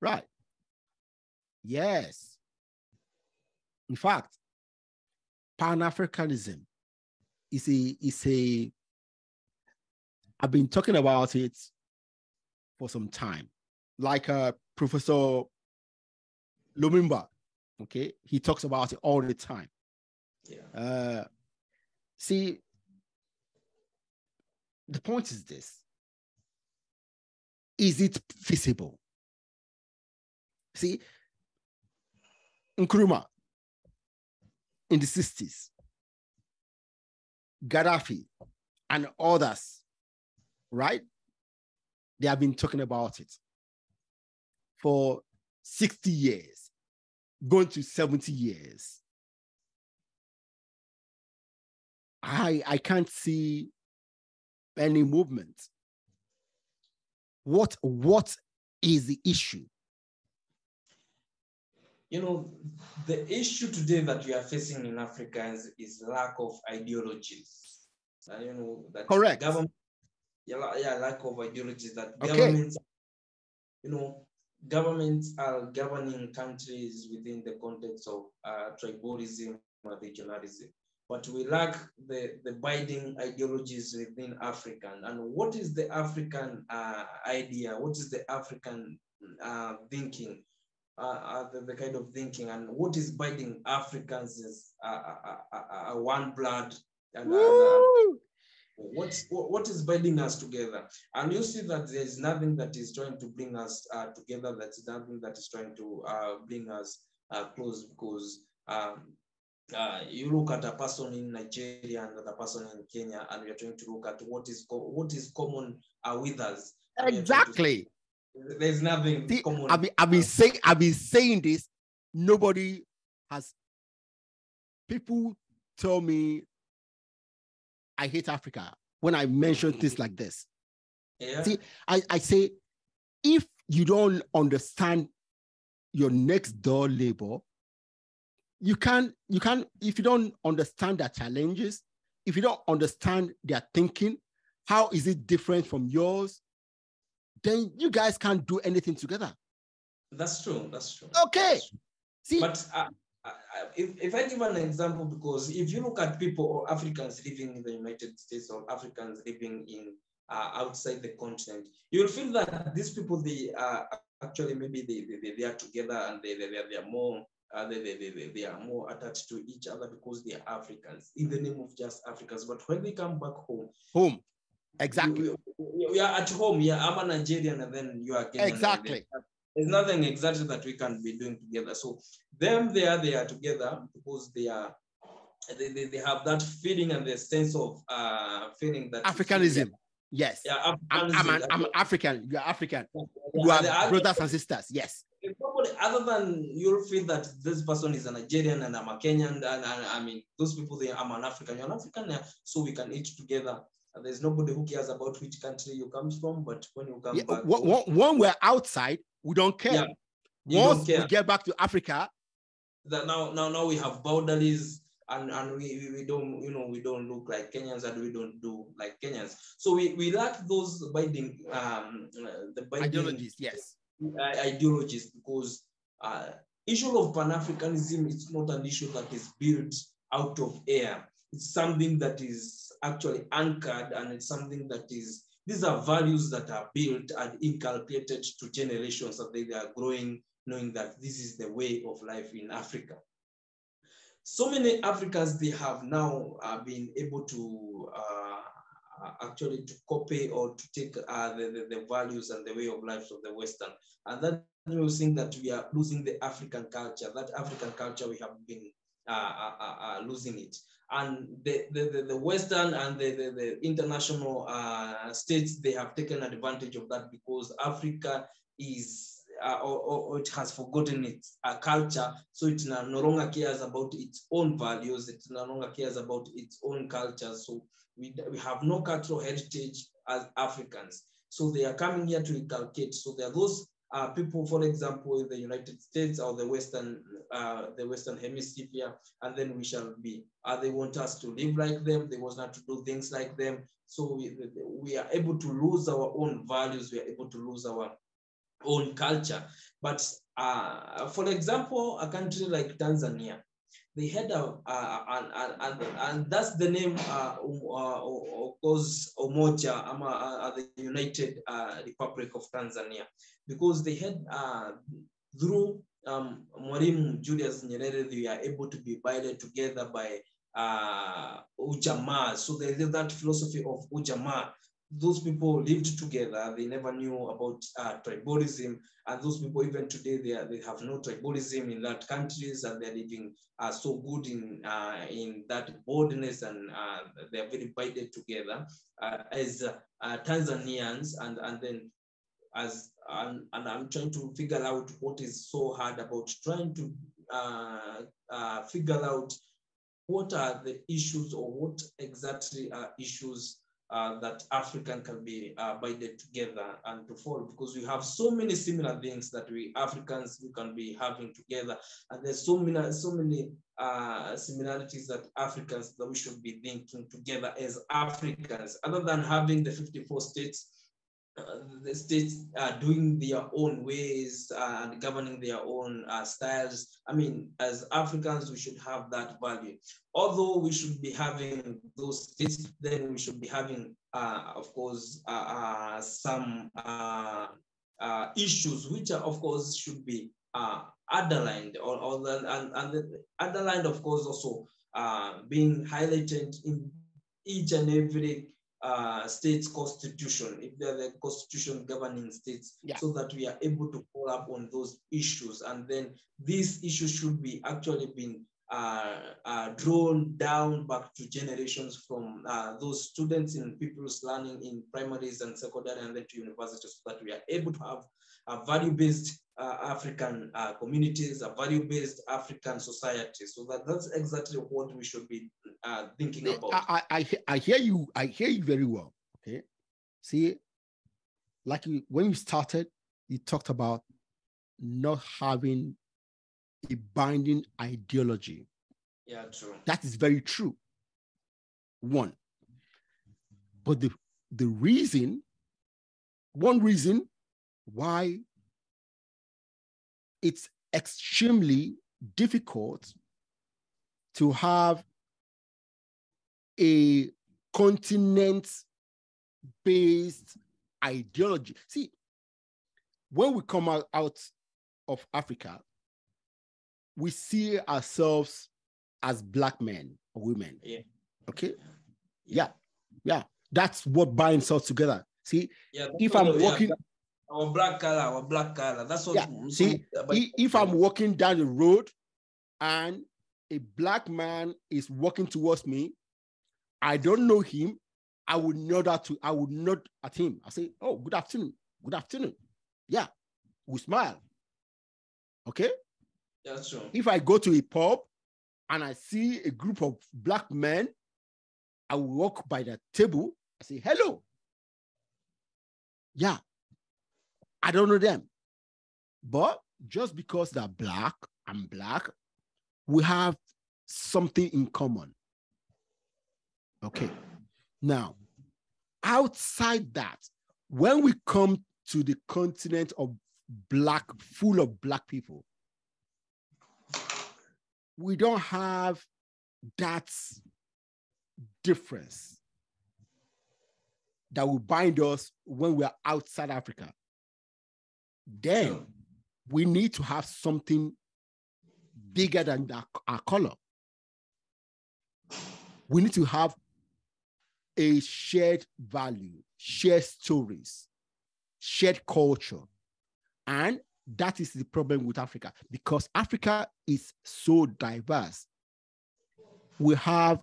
Right. Yes. In fact, Pan-Africanism is a I've been talking about it for some time. Like Professor Lumumba, okay? He talks about it all the time. Yeah. See, the point is this. Is it feasible? See, Nkrumah in the 60s, Gaddafi and others, right? They have been talking about it for 60 years, going to 70 years. I can't see any movement. What is the issue? You know, the issue today that we are facing in Africa is lack of ideologies. You know, that correct. Government, lack of ideologies that okay. Governments, you know, governments are governing countries within the context of tribalism or regionalism. But we lack the binding ideologies within African. And what is the African idea? What is the African thinking? The kind of thinking, and what is binding Africans is one blood, and what is binding us together. And you see that there is nothing that is trying to bring us together. That's nothing that is trying to bring us close, because you look at a person in Nigeria and another person in Kenya, and we are trying to look at what is common with us. Exactly. There's nothing common. I've been saying this. Nobody has. People tell me I hate Africa when I mention things like this. Yeah. See, I say, if you don't understand your next door neighbor, you can, if you don't understand their challenges, if you don't understand their thinking, how is it different from yours? Then you guys can't do anything together. That's true. That's true. Okay. That's true. See, but if I give an example, because if you look at people or Africans living in the United States or Africans living in outside the continent, you'll feel that these people, they are actually, maybe they are together, and they are more they are more attached to each other because they are Africans in the name of just Africans. But when they come back home, exactly, we are at home. Yeah, I'm a Nigerian, and then you are Kenyan. Exactly. There's nothing exactly that we can be doing together. So they are together because they have that feeling and the sense of feeling that Africanism. Yes. Yeah, I'm African. You're African. You are brothers and sisters. Yes. Probably, other than you'll feel that this person is a Nigerian and I'm a Kenyan, and I mean, those people, I'm an African, you're an African, so we can eat together. And there's nobody who cares about which country you come from, but when you come back, when we're outside, we don't care. Yeah, Once we get back to Africa, that now we have boundaries, and we don't, we don't look like Kenyans, and we don't do like Kenyans. So we lack those binding ideologies. Yes. Ideologies, because issue of Pan-Africanism, it's not an issue that is built out of air. It's something that is actually anchored, and it's something that is, these are values that are built and inculcated to generations, that they are growing, knowing that this is the way of life in Africa. So many Africans, they have now been able to actually to copy or to take the values and the way of life of the Western. And that we think that we are losing the African culture. That African culture, we have been losing it. And the Western and the international states, they have taken advantage of that, because Africa is, or it has forgotten its culture, so it no longer cares about its own values, it no longer cares about its own culture. So we have no cultural heritage as Africans. So they are coming here to inculcate. So there are those people, for example, in the United States or the Western Hemisphere, and then we shall be. They want us to live like them. They want us to do things like them. So we are able to lose our own values. We are able to lose our own culture. But for example, a country like Tanzania, they had and that's the name cause Umoja, the United Republic of Tanzania, because they had through Mwalimu Julius Nyerere, they are able to be binded together by Ujamaa. So there's that philosophy of Ujamaa. Those people lived together. They never knew about tribalism, and those people even today they have no tribalism in that countries, and they're living so good in that boldness, and they are very binded together as Tanzanians, and then as and I'm trying to figure out what is so hard about trying to figure out what are the issues, or what exactly are issues that African can be binded together and to follow, because we have so many similar things that we Africans we can be having together, and there's so many similarities that Africans that we should be thinking together as Africans, other than having the 54 states. The states are doing their own ways and governing their own styles. I mean, as Africans, we should have that value. Although we should be having those states, then we should be having, of course, some issues which are, of course, should be underlined, and the underlined, of course, also being highlighted in each and every state's constitution, if they're the constitution governing states, so that we are able to follow up on those issues. And then these issues should be actually been drawn down back to generations from those students in people's learning in primaries and secondary, and then to universities, so that we are able to have a value-based African communities, a value-based African society. So that's exactly what we should be thinking about. I hear you. I hear you very well. Okay. See, like when you started, you talked about not having a binding ideology. Yeah, true. That is very true. One. But the reason, one reason why it's extremely difficult to have a continent-based ideology. See, when we come out of Africa, we see ourselves as Black men or women. Yeah. Okay? Yeah. That's what binds us together. See, if I'm walking... Our black color. That's what... See, if I'm walking down the road and a Black man is walking towards me, I don't know him, I would nod at him. I say, oh, good afternoon. Good afternoon. Yeah, we smile. Okay? That's true. If I go to a pub and I see a group of Black men, I will walk by the table. I say, hello. Yeah, I don't know them. But just because they're Black, I'm Black, we have something in common. Okay. Now, outside that, when we come to the continent of Black, full of Black people, we don't have that difference that will bind us when we are outside Africa. Then we need to have something bigger than our color. We need to have a shared value, shared stories, shared culture. And that is the problem with Africa, because Africa is so diverse. We have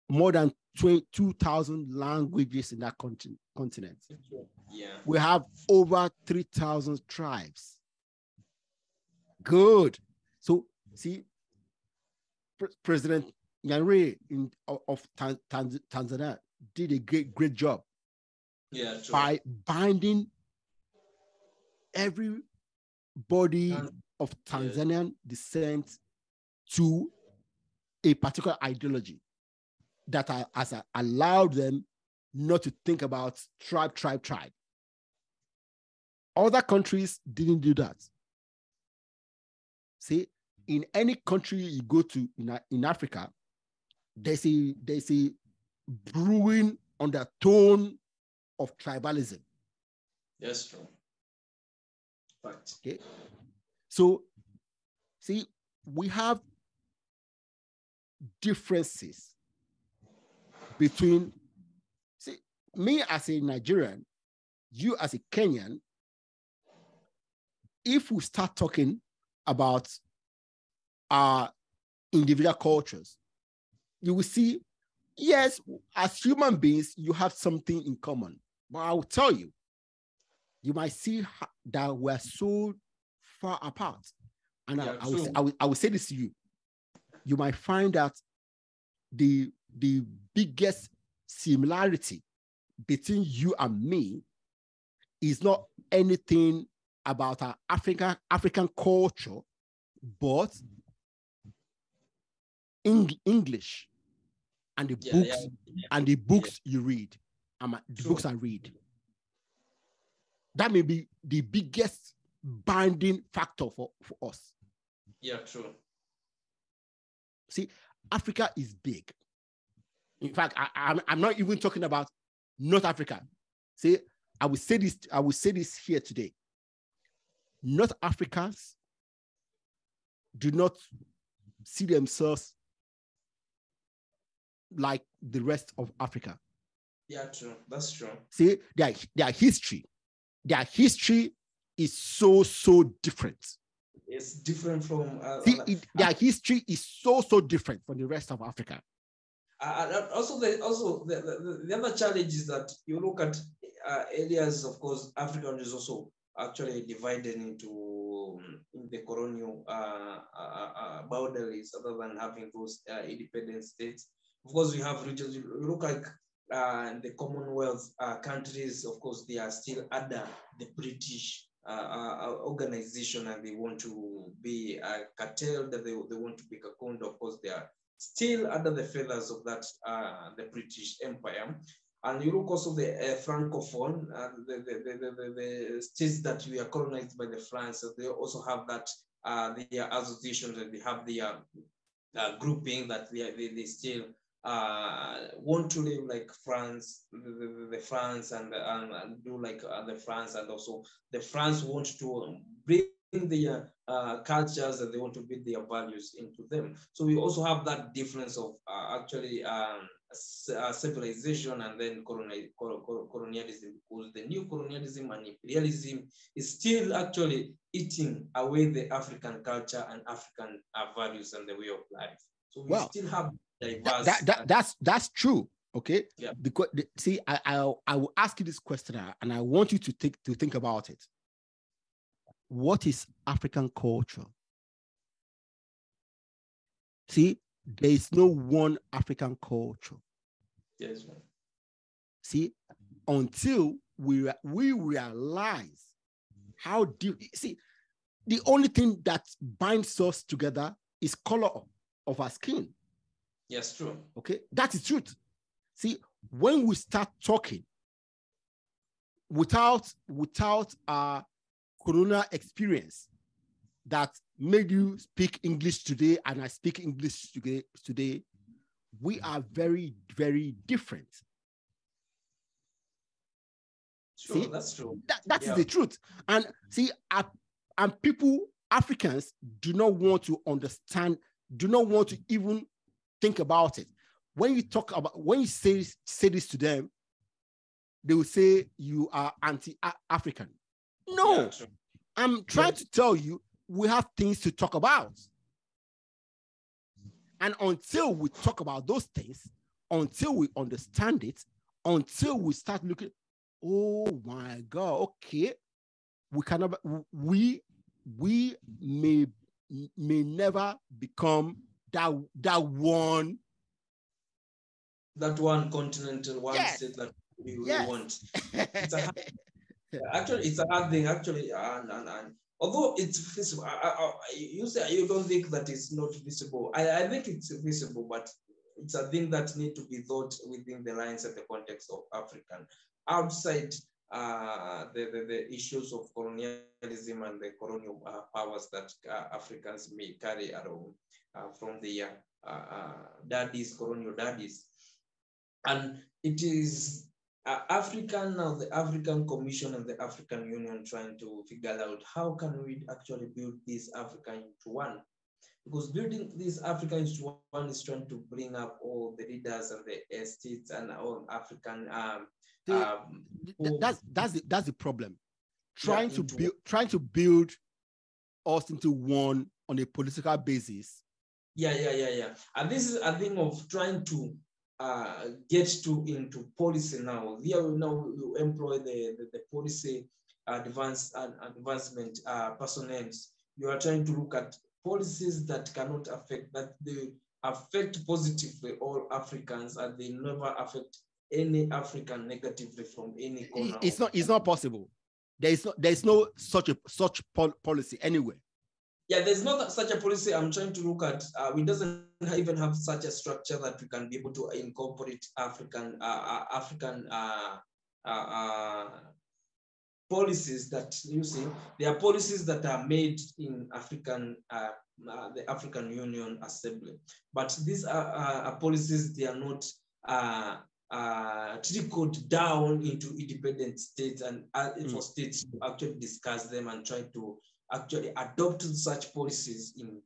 more than 22,000 languages in that continent. Yeah. We have over 3,000 tribes. Good. So, see, President Nyerere of Tanzania did a great job by binding everybody of Tanzanian descent to a particular ideology that has allowed them not to think about tribe. Other countries didn't do that. See, in any country you go to in Africa, there's a brewing undertone of tribalism. Yes, true. Fact. Okay. So, see, we have differences between, see, me as a Nigerian, you as a Kenyan. If we start talking about our individual cultures, you will see, yes, as human beings, you have something in common. But I will tell you, you might see that we're so far apart. And Yeah, I will say this to you. You might find that the biggest similarity between you and me is not anything about our African culture, but English and the books you read, and the books I read. That may be the biggest binding factor for us. Yeah, true. See, Africa is big. In fact, I'm not even talking about North Africa. See, I will say this here today. North Africans do not see themselves like the rest of Africa. Yeah, true. That's true. See, their history is so different. It's different from their history is so different from the rest of Africa. Also, the other challenge is that you look at areas. Of course, Africa is also actually divided into in the colonial boundaries, other than having those independent states. Of course, we have regions. You look like the Commonwealth countries. Of course, they are still under the British organization, and they want to be curtailed. They want to be cocooned. Of course, they are still under the feathers of that the British Empire. And you look also the Francophone, the states that we are colonized by the France. So they also have that their associations, and they have their grouping that they still want to live like France, the France, and do like the France, and also the France want to bring their cultures, and they want to build their values into them. So we also have that difference of actually civilization and then colonialism, because the new colonialism and imperialism is still actually eating away the African culture and African values and the way of life. So we still have diverse. That's true. Okay. Yeah. Because see, I will ask you this question, and I want you to think about it. What is African culture? See, there is no one African culture. Yes, man. See, until we realize how deep. See, the only thing that binds us together is color of our skin. Yes, true. Okay, that is truth. See, when we start talking without our colonial experience that made you speak English today and I speak English today, we are very, very different. Sure, see, that's true. That is the truth. And see, and people, Africans, do not want to understand, do not want to even think about it. When you say this to them, they will say you are anti-African. No, yeah, I'm trying to tell you, we have things to talk about. And until we talk about those things, until we understand it, until we start looking, oh my God, okay, we may never become that one continental, one state that we want. Actually, it's a hard thing, actually, and although it's visible, you say you don't think that it's not visible. I think it's visible, but it's a thing that needs to be thought within the lines and the context of African. Outside the issues of colonialism and the colonial powers that Africans may carry around from their daddies, colonial daddies. And it is now the African Commission and the African Union trying to figure out how can we actually build this Africa into one. Because building this Africa into one is trying to bring up all the leaders and the states and all African that's the problem. Trying to build us into one on a political basis. Yeah. And this is a thing of trying to get into policy now. Here now you employ the policy advancement personnel. You are trying to look at policies that cannot affect, that they affect positively all Africans and they never affect any African negatively from any corner. It's not possible. There is no such policy anywhere. Yeah, there's not such a policy. I'm trying to look at. We doesn't even have such a structure that we can be able to incorporate African policies that you see. There are policies that are made in the African Union Assembly, but these are policies. They are not trickled down into independent states and for states to actually discuss them and try to actually adopt such policies in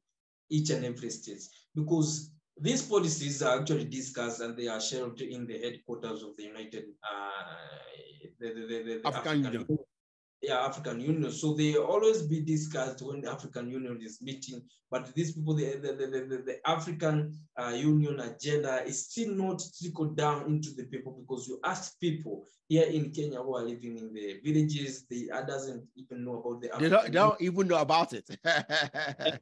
each and every state, because these policies are actually discussed and they are shelved in the headquarters of the United African Union. African Union. So they always be discussed when the African Union is meeting. But these people, the African Union agenda is still not trickled down into the people, because you ask people here in Kenya who are living in the villages, they doesn't even know about the African They don't even know about it. And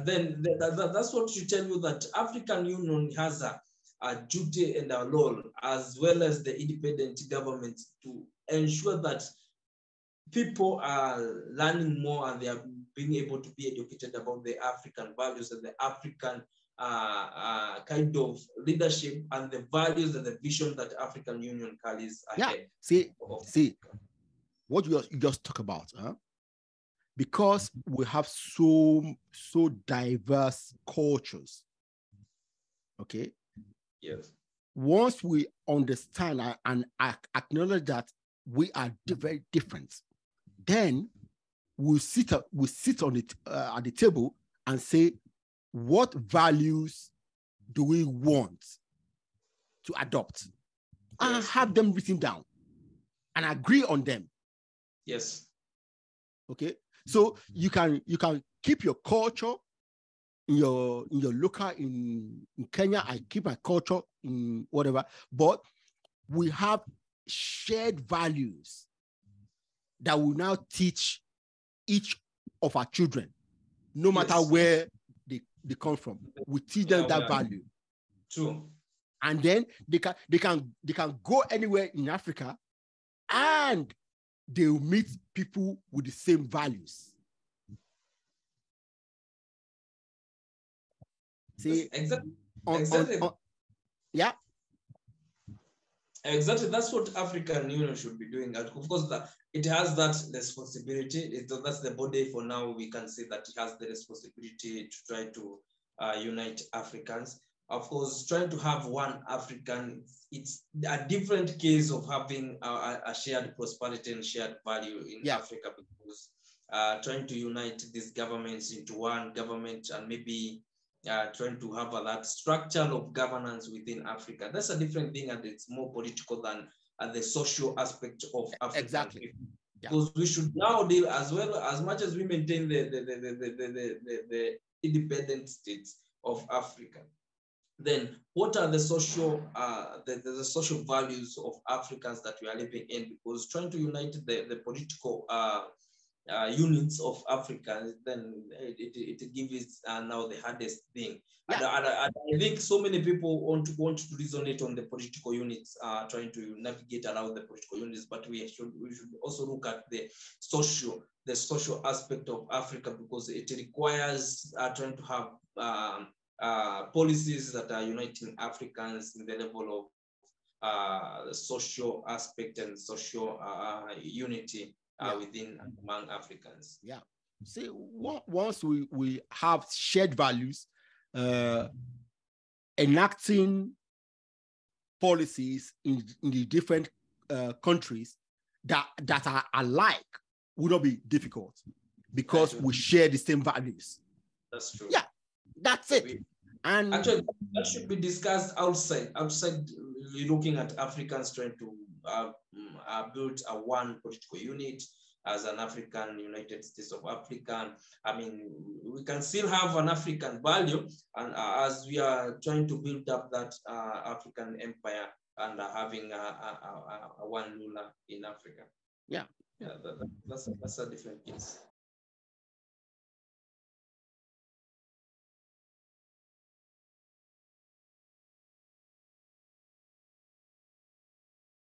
then that's what to tell you, that African Union has a duty and a role, as well as the independent government, to ensure that people are learning more and they are being able to be educated about the African values and the African kind of leadership and the values and the vision that African Union carries ahead. Yeah, see, what you just talk about, because we have so diverse cultures, okay? Yes. Once we understand and acknowledge that we are very different, then we sit on it at the table and say, what values do we want to adopt? Yes. And have them written down and agree on them. Yes. Okay. So you can keep your culture in your local in Kenya. I keep my culture in whatever, but we have shared values that will now teach each of our children, no matter where they come from. We teach them that value. True. And then they can go anywhere in Africa and they will meet people with the same values. See, exactly. Yeah. Exactly, that's what African Union should be doing. Of course, it has that responsibility. That's the body for now. We can say that it has the responsibility to try to unite Africans. Of course, trying to have one African, it's a different case of having a shared prosperity and shared value in Africa, because trying to unite these governments into one government and maybe trying to have that structure of governance within Africa. That's a different thing, and it's more political than the social aspect of Africa. Exactly. Because we should now deal, as well, as much as we maintain the independent states of Africa, then what are the social the social values of Africans that we are living in? Because trying to unite the political units of Africa, then it gives now the hardest thing. And I think so many people want to resonate on the political units, trying to navigate around the political units, but we should also look at the social aspect of Africa, because it requires trying to have policies that are uniting Africans in the level the social aspect and social unity within among Africans. Yeah. See, once we have shared values, enacting policies in the different countries that are alike will not be difficult because we share the same values. That's true. Yeah, that's it. And actually, that should be discussed outside looking at Africans trying to build a one political unit as an African United States of Africa. I mean, we can still have an African value, and as we are trying to build up that African empire and having a one ruler in Africa. Yeah, that's a different case.